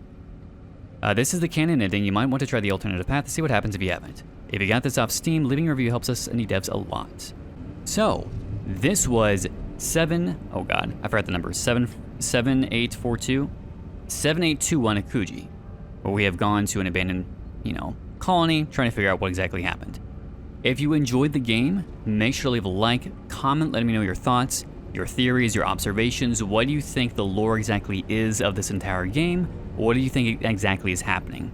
This is the canon ending. You might want to try the alternative path to see what happens if you haven't. If you got this off Steam, leaving a review helps us indie devs a lot. So, this was 7821 Akuji, where we have gone to an abandoned, colony, trying to figure out what exactly happened. If you enjoyed the game, make sure to leave a like, comment, letting me know your thoughts, your theories, your observations. What do you think the lore exactly is of this entire game? What do you think exactly is happening?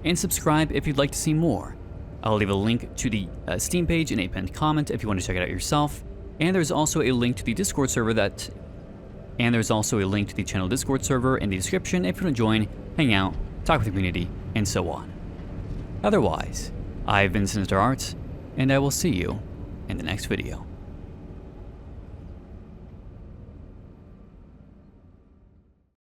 And subscribe if you'd like to see more. I'll leave a link to the Steam page in a pinned comment if you want to check it out yourself. And there's also a link to the Discord server channel Discord server in the description if you want to join, hang out, talk with the community, and so on. Otherwise, I've been SinisterHeart, and I will see you in the next video.